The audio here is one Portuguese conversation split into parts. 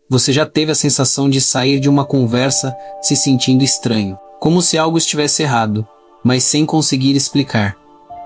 você já teve a sensação de sair de uma conversa se sentindo estranho, como se algo estivesse errado, mas sem conseguir explicar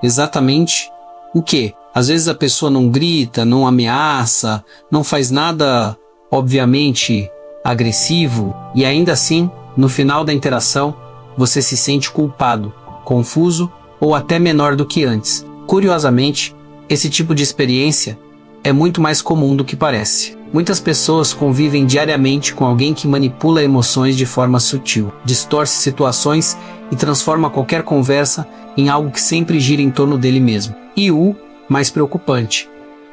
exatamente o que? Às vezes a pessoa não grita, não ameaça, não faz nada, obviamente, agressivo, e ainda assim, no final da interação, você se sente culpado, confuso ou até menor do que antes. Curiosamente, esse tipo de experiência é muito mais comum do que parece. Muitas pessoas convivem diariamente com alguém que manipula emoções de forma sutil, distorce situações e transforma qualquer conversa em algo que sempre gira em torno dele mesmo. E o mais preocupante,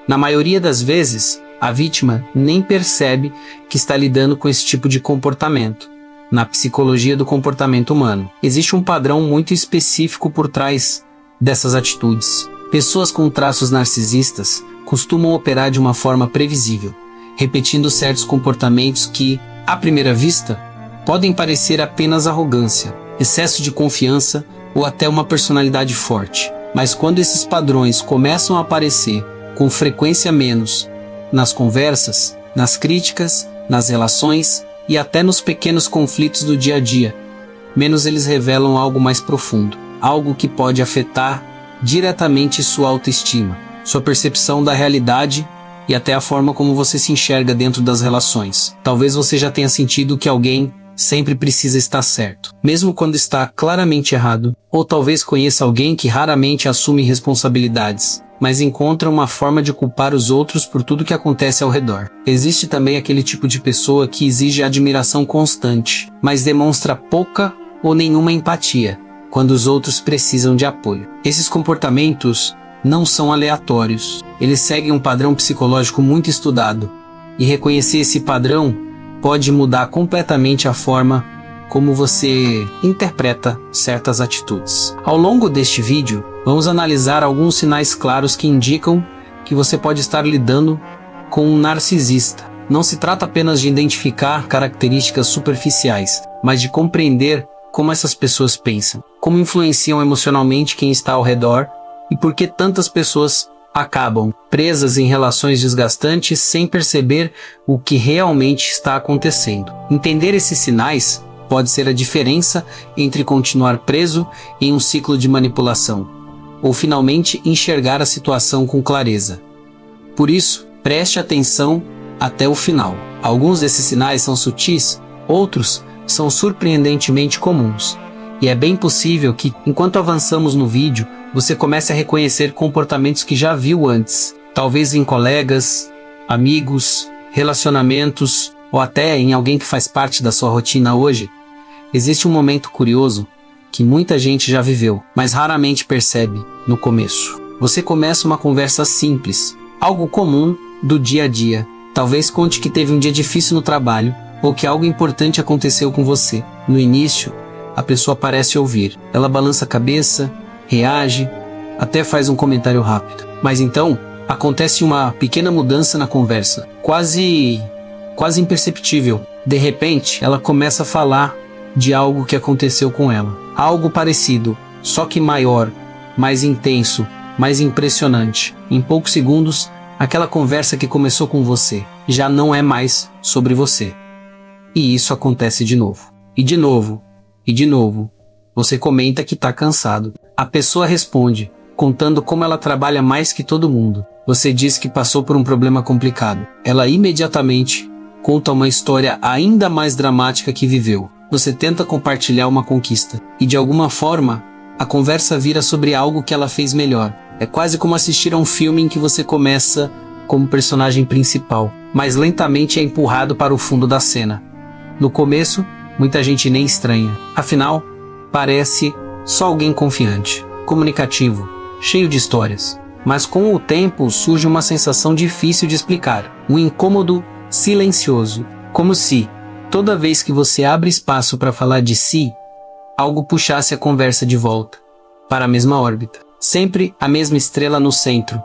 na maioria das vezes, a vítima nem percebe que está lidando com esse tipo de comportamento. Na psicologia do comportamento humano, existe um padrão muito específico por trás dessas atitudes. Pessoas com traços narcisistas costumam operar de uma forma previsível, repetindo certos comportamentos que, à primeira vista, podem parecer apenas arrogância, excesso de confiança ou até uma personalidade forte. Mas quando esses padrões começam a aparecer com frequência menos nas conversas, nas críticas, nas relações e até nos pequenos conflitos do dia a dia, menos eles revelam algo mais profundo, algo que pode afetar diretamente sua autoestima, sua percepção da realidade e até a forma como você se enxerga dentro das relações. Talvez você já tenha sentido que alguém sempre precisa estar certo, mesmo quando está claramente errado, ou talvez conheça alguém que raramente assume responsabilidades, mas encontra uma forma de culpar os outros por tudo que acontece ao redor. Existe também aquele tipo de pessoa que exige admiração constante, mas demonstra pouca ou nenhuma empatia quando os outros precisam de apoio. Esses comportamentos não são aleatórios, eles seguem um padrão psicológico muito estudado, e reconhecer esse padrão pode mudar completamente a forma como você interpreta certas atitudes. Ao longo deste vídeo, vamos analisar alguns sinais claros que indicam que você pode estar lidando com um narcisista. Não se trata apenas de identificar características superficiais, mas de compreender como essas pessoas pensam, como influenciam emocionalmente quem está ao redor e por que tantas pessoas acabam presas em relações desgastantes sem perceber o que realmente está acontecendo. Entender esses sinais pode ser a diferença entre continuar preso em um ciclo de manipulação ou finalmente enxergar a situação com clareza. Por isso, preste atenção até o final. Alguns desses sinais são sutis, outros são surpreendentemente comuns. E é bem possível que, enquanto avançamos no vídeo, você comece a reconhecer comportamentos que já viu antes, talvez em colegas, amigos, relacionamentos ou até em alguém que faz parte da sua rotina hoje. Existe um momento curioso que muita gente já viveu, mas raramente percebe no começo. Você começa uma conversa simples, algo comum do dia a dia. Talvez conte que teve um dia difícil no trabalho ou que algo importante aconteceu com você. No início, a pessoa parece ouvir. Ela balança a cabeça, reage, até faz um comentário rápido. Mas então, acontece uma pequena mudança na conversa, quase imperceptível. De repente, ela começa a falar de algo que aconteceu com ela. Algo parecido, só que maior, mais intenso, mais impressionante. Em poucos segundos, aquela conversa que começou com você já não é mais sobre você. E isso acontece de novo. E de novo. E de novo. Você comenta que está cansado. A pessoa responde, contando como ela trabalha mais que todo mundo. Você diz que passou por um problema complicado. Ela imediatamente conta uma história ainda mais dramática que viveu. Você tenta compartilhar uma conquista. E de alguma forma, a conversa vira sobre algo que ela fez melhor. É quase como assistir a um filme em que você começa como personagem principal, mas lentamente é empurrado para o fundo da cena. No começo, muita gente nem estranha. Afinal, parece só alguém confiante, comunicativo, cheio de histórias. Mas com o tempo surge uma sensação difícil de explicar. Um incômodo silencioso. Como se, toda vez que você abre espaço para falar de si, algo puxasse a conversa de volta para a mesma órbita. Sempre a mesma estrela no centro.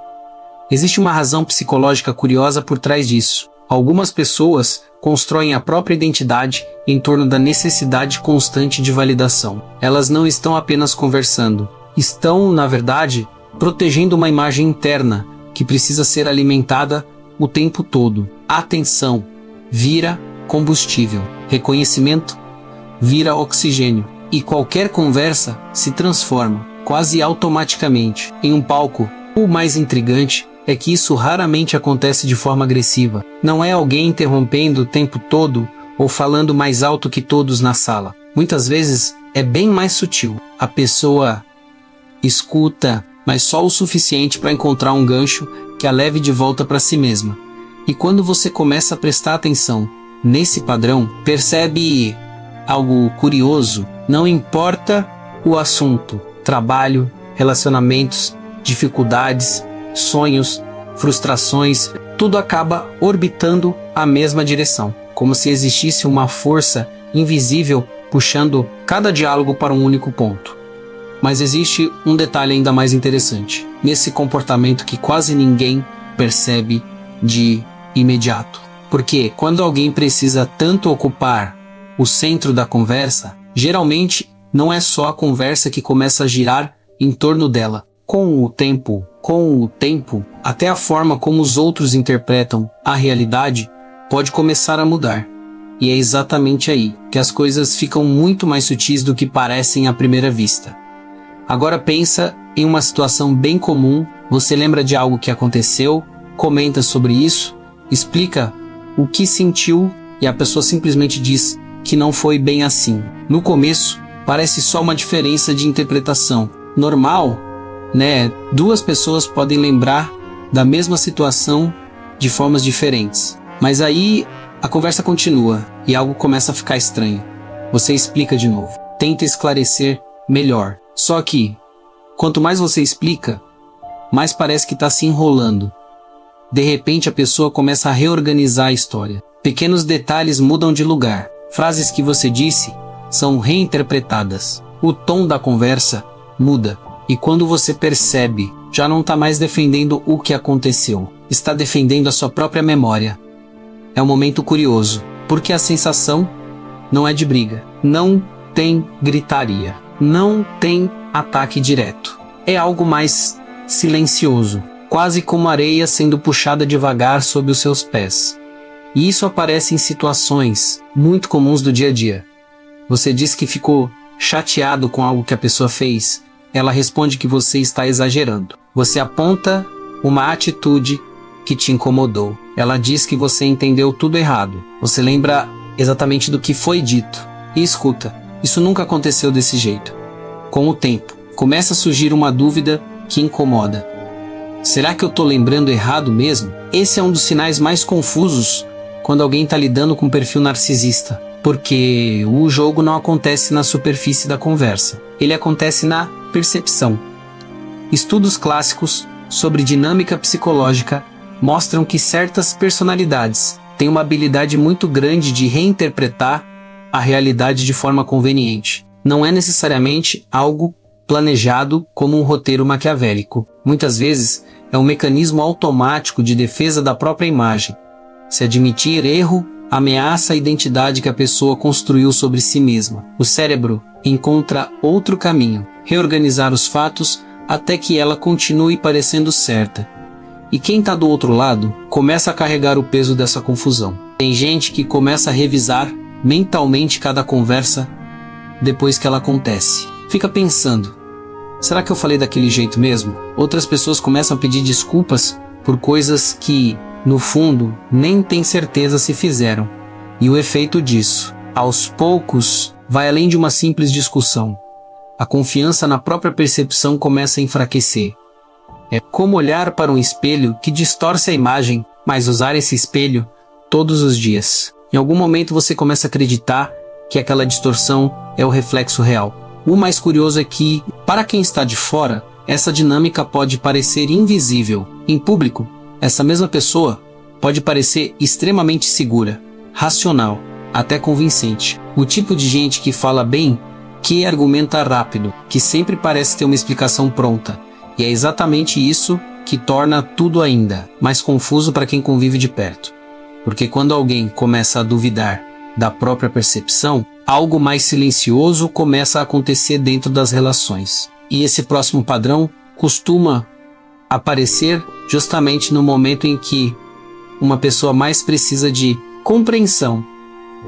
Existe uma razão psicológica curiosa por trás disso. Algumas pessoas constroem a própria identidade em torno da necessidade constante de validação. Elas não estão apenas conversando. Estão, na verdade, protegendo uma imagem interna que precisa ser alimentada o tempo todo. Atenção! vira combustível. Reconhecimento vira oxigênio. E qualquer conversa se transforma, quase automaticamente, em um palco. O mais intrigante é que isso raramente acontece de forma agressiva. Não é alguém interrompendo o tempo todo ou falando mais alto que todos na sala. Muitas vezes é bem mais sutil. A pessoa escuta, mas só o suficiente para encontrar um gancho que a leve de volta para si mesma. E quando você começa a prestar atenção nesse padrão, percebe algo curioso. Não importa o assunto, trabalho, relacionamentos, dificuldades, sonhos, frustrações, tudo acaba orbitando a mesma direção, como se existisse uma força invisível puxando cada diálogo para um único ponto. Mas existe um detalhe ainda mais interessante, nesse comportamento que quase ninguém percebe de imediato. Porque quando alguém precisa tanto ocupar o centro da conversa, geralmente não é só a conversa que começa a girar em torno dela. Com o tempo, até a forma como os outros interpretam a realidade pode começar a mudar. E é exatamente aí que as coisas ficam muito mais sutis do que parecem à primeira vista. Agora pensa em uma situação bem comum, você lembra de algo que aconteceu, comenta sobre isso, explica o que sentiu e a pessoa simplesmente diz que não foi bem assim. No começo, parece só uma diferença de interpretação. Normal, né? Duas pessoas podem lembrar da mesma situação de formas diferentes. Mas aí a conversa continua e algo começa a ficar estranho. Você explica de novo, tenta esclarecer melhor. Só que, quanto mais você explica, mais parece que está se enrolando. De repente a pessoa começa a reorganizar a história. Pequenos detalhes mudam de lugar. Frases que você disse são reinterpretadas. O tom da conversa muda. E quando você percebe, já não está mais defendendo o que aconteceu. Está defendendo a sua própria memória. É um momento curioso, porque a sensação não é de briga. Não tem gritaria. Não tem ataque direto. É algo mais silencioso, quase como areia sendo puxada devagar sob os seus pés. E isso aparece em situações muito comuns do dia a dia. Você diz que ficou chateado com algo que a pessoa fez. Ela responde que você está exagerando. Você aponta uma atitude que te incomodou. Ela diz que você entendeu tudo errado. Você lembra exatamente do que foi dito. E escuta, isso nunca aconteceu desse jeito. Com o tempo, começa a surgir uma dúvida que incomoda. Será que eu estou lembrando errado mesmo? Esse é um dos sinais mais confusos quando alguém está lidando com um perfil narcisista. Porque o jogo não acontece na superfície da conversa. Ele acontece na percepção. Estudos clássicos sobre dinâmica psicológica mostram que certas personalidades têm uma habilidade muito grande de reinterpretar a realidade de forma conveniente. Não é necessariamente algo planejado como um roteiro maquiavélico. Muitas vezes é um mecanismo automático de defesa da própria imagem. Se admitir erro, ameaça a identidade que a pessoa construiu sobre si mesma. O cérebro encontra outro caminho, reorganizar os fatos até que ela continue parecendo certa. E quem está do outro lado começa a carregar o peso dessa confusão. Tem gente que começa a revisar mentalmente cada conversa depois que ela acontece. Fica pensando, será que eu falei daquele jeito mesmo? Outras pessoas começam a pedir desculpas por coisas que, no fundo, nem tem certeza se fizeram. E o efeito disso, aos poucos, vai além de uma simples discussão. A confiança na própria percepção começa a enfraquecer. É como olhar para um espelho que distorce a imagem, mas usar esse espelho todos os dias. Em algum momento você começa a acreditar que aquela distorção é o reflexo real. O mais curioso é que, para quem está de fora, essa dinâmica pode parecer invisível. Em público, essa mesma pessoa pode parecer extremamente segura, racional, até convincente. O tipo de gente que fala bem, que argumenta rápido, que sempre parece ter uma explicação pronta. E é exatamente isso que torna tudo ainda mais confuso para quem convive de perto. Porque quando alguém começa a duvidar da própria percepção, algo mais silencioso começa a acontecer dentro das relações. E esse próximo padrão costuma aparecer justamente no momento em que uma pessoa mais precisa de Compreensão.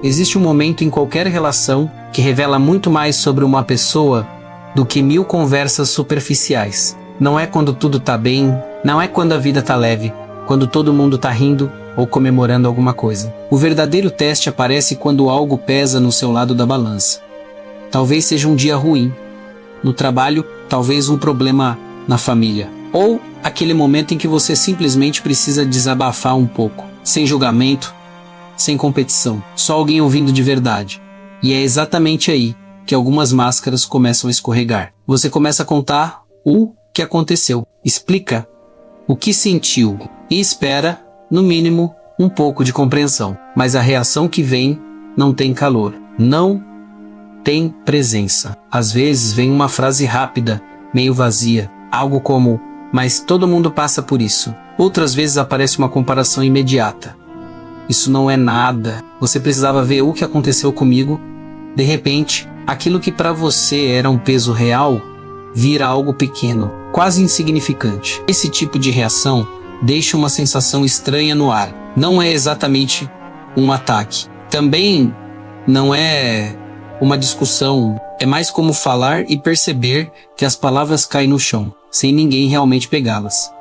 Existe um momento em qualquer relação que revela muito mais sobre uma pessoa do que 1000 conversas superficiais. Não é quando tudo tá bem, não é quando a vida tá leve, quando todo mundo tá rindo ou comemorando alguma coisa. O verdadeiro teste aparece quando algo pesa no seu lado da balança. Talvez seja um dia ruim. No trabalho, talvez um problema na família. Ou aquele momento em que você simplesmente precisa desabafar um pouco, sem julgamento, sem competição, só alguém ouvindo de verdade. E é exatamente aí que algumas máscaras começam a escorregar. Você começa a contar o que aconteceu, explica o que sentiu e espera, no mínimo, um pouco de compreensão. Mas a reação que vem não tem calor, não tem presença. Às vezes vem uma frase rápida, meio vazia, algo como: mas todo mundo passa por isso. Outras vezes aparece uma comparação imediata. Isso não é nada. Você precisava ver o que aconteceu comigo. De repente, aquilo que para você era um peso real, vira algo pequeno, quase insignificante. Esse tipo de reação deixa uma sensação estranha no ar. Não é exatamente um ataque. Também não é uma discussão. É mais como falar e perceber que as palavras caem no chão, sem ninguém realmente pegá-las.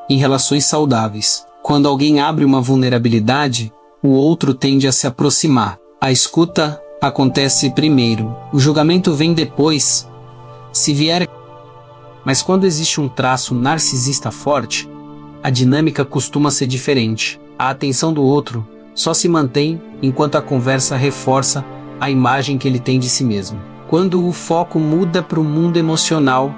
Em relações saudáveis, quando alguém abre uma vulnerabilidade, o outro tende a se aproximar. A escuta acontece primeiro, o julgamento vem depois, se vier. Mas quando existe um traço narcisista forte, a dinâmica costuma ser diferente. A atenção do outro só se mantém enquanto a conversa reforça a imagem que ele tem de si mesmo. Quando o foco muda para o mundo emocional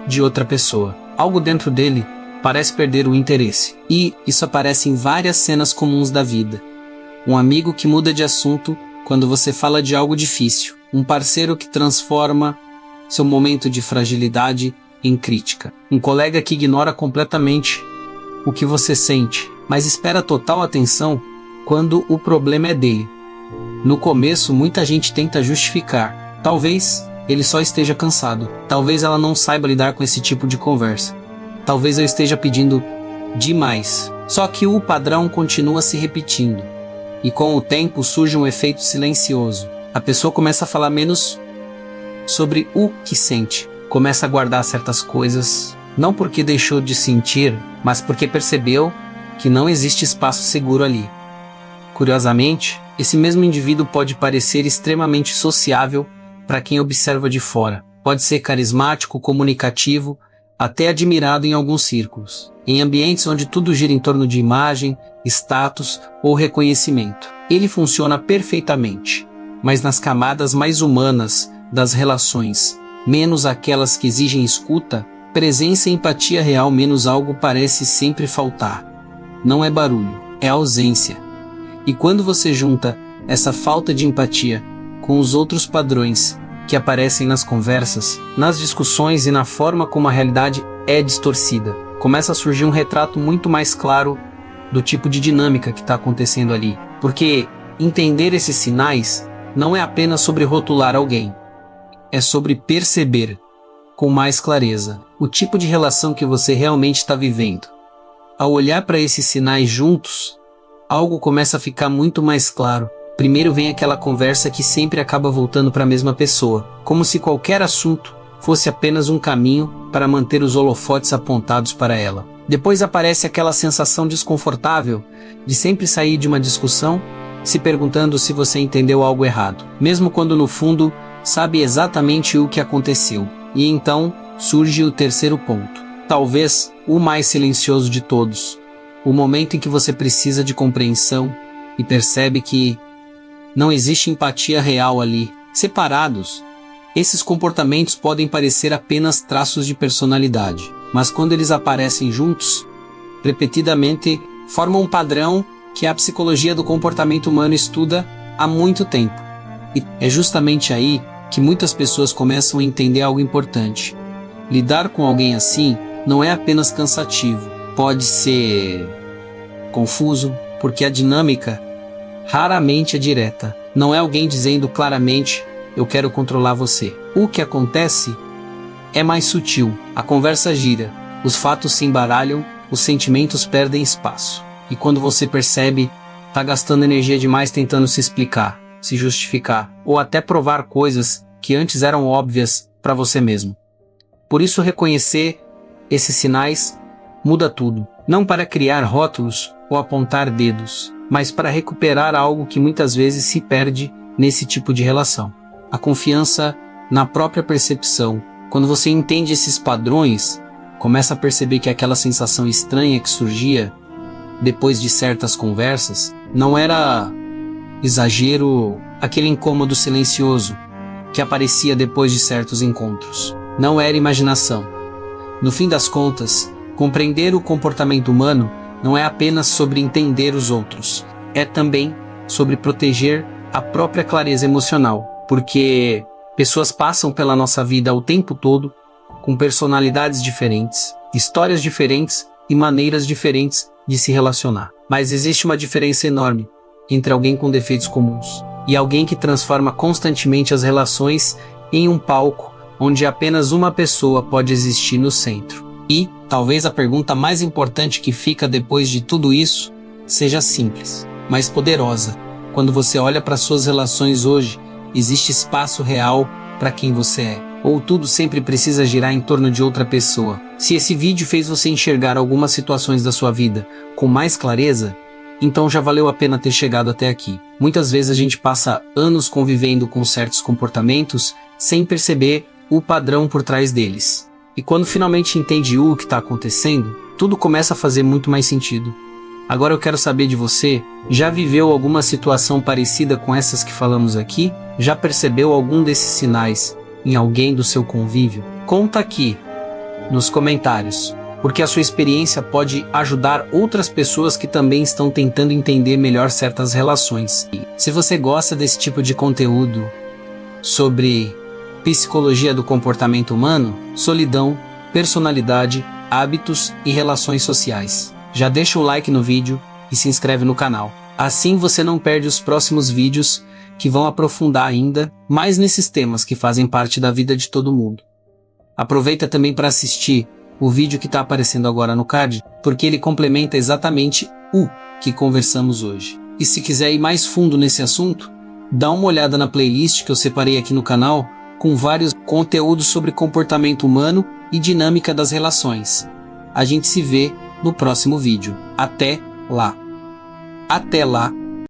de outra pessoa, algo dentro dele parece perder o interesse. E isso aparece em várias cenas comuns da vida. Um amigo que muda de assunto quando você fala de algo difícil. Um parceiro que transforma seu momento de fragilidade em crítica. Um colega que ignora completamente o que você sente, mas espera total atenção quando o problema é dele. No começo, muita gente tenta justificar. Talvez ele só esteja cansado. Talvez ela não saiba lidar com esse tipo de conversa. Talvez eu esteja pedindo demais. Só que o padrão continua se repetindo. E com o tempo surge um efeito silencioso. A pessoa começa a falar menos sobre o que sente. Começa a guardar certas coisas, não porque deixou de sentir, mas porque percebeu que não existe espaço seguro ali. Curiosamente, esse mesmo indivíduo pode parecer extremamente sociável para quem observa de fora. Pode ser carismático, comunicativo, até admirado em alguns círculos. Em ambientes onde tudo gira em torno de imagem, status ou reconhecimento. Ele funciona perfeitamente, mas nas camadas mais humanas das relações, menos aquelas que exigem escuta, presença e empatia real, menos algo parece sempre faltar. Não é barulho, é ausência. E quando você junta essa falta de empatia com os outros padrões que aparecem nas conversas, nas discussões e na forma como a realidade é distorcida, começa a surgir um retrato muito mais claro do tipo de dinâmica que está acontecendo ali. Porque entender esses sinais não é apenas sobre rotular alguém, é sobre perceber com mais clareza o tipo de relação que você realmente está vivendo. Ao olhar para esses sinais juntos, algo começa a ficar muito mais claro. Primeiro vem aquela conversa que sempre acaba voltando para a mesma pessoa, como se qualquer assunto fosse apenas um caminho para manter os holofotes apontados para ela. Depois aparece aquela sensação desconfortável de sempre sair de uma discussão se perguntando se você entendeu algo errado, mesmo quando no fundo sabe exatamente o que aconteceu. E então surge o terceiro ponto, talvez o mais silencioso de todos, o momento em que você precisa de compreensão e percebe que não existe empatia real ali. Separados, esses comportamentos podem parecer apenas traços de personalidade, mas quando eles aparecem juntos, repetidamente, formam um padrão que a psicologia do comportamento humano estuda há muito tempo. E é justamente aí que muitas pessoas começam a entender algo importante. Lidar com alguém assim não é apenas cansativo, pode ser confuso, porque a dinâmica raramente é direta. Não é alguém dizendo claramente: eu quero controlar você. O que acontece é mais sutil. A conversa gira, os fatos se embaralham, os sentimentos perdem espaço. E quando você percebe, tá gastando energia demais tentando se explicar, se justificar, ou até provar coisas que antes eram óbvias para você mesmo. Por isso, reconhecer esses sinais muda tudo. Não para criar rótulos ou apontar dedos, mas para recuperar algo que muitas vezes se perde nesse tipo de relação. A confiança na própria percepção. Quando você entende esses padrões, começa a perceber que aquela sensação estranha que surgia depois de certas conversas não era exagero, aquele incômodo silencioso que aparecia depois de certos encontros. Não era imaginação. No fim das contas, compreender o comportamento humano não é apenas sobre entender os outros, é também sobre proteger a própria clareza emocional, porque pessoas passam pela nossa vida o tempo todo com personalidades diferentes, histórias diferentes e maneiras diferentes de se relacionar. Mas existe uma diferença enorme entre alguém com defeitos comuns e alguém que transforma constantemente as relações em um palco onde apenas uma pessoa pode existir no centro. E, talvez a pergunta mais importante que fica depois de tudo isso seja simples, mas poderosa. Quando você olha para suas relações hoje, existe espaço real para quem você é? Ou tudo sempre precisa girar em torno de outra pessoa? Se esse vídeo fez você enxergar algumas situações da sua vida com mais clareza, então já valeu a pena ter chegado até aqui. Muitas vezes a gente passa anos convivendo com certos comportamentos sem perceber o padrão por trás deles. E quando finalmente entende o que está acontecendo, tudo começa a fazer muito mais sentido. Agora eu quero saber de você, já viveu alguma situação parecida com essas que falamos aqui? Já percebeu algum desses sinais em alguém do seu convívio? Conta aqui nos comentários, porque a sua experiência pode ajudar outras pessoas que também estão tentando entender melhor certas relações. E se você gosta desse tipo de conteúdo sobre psicologia do comportamento humano, solidão, personalidade, hábitos e relações sociais, já deixa o like no vídeo e se inscreve no canal. Assim você não perde os próximos vídeos que vão aprofundar ainda mais nesses temas que fazem parte da vida de todo mundo. Aproveita também para assistir o vídeo que está aparecendo agora no card, porque ele complementa exatamente o que conversamos hoje. E se quiser ir mais fundo nesse assunto, dá uma olhada na playlist que eu separei aqui no canal com vários conteúdos sobre comportamento humano e dinâmica das relações. A gente se vê no próximo vídeo. Até lá! Até lá!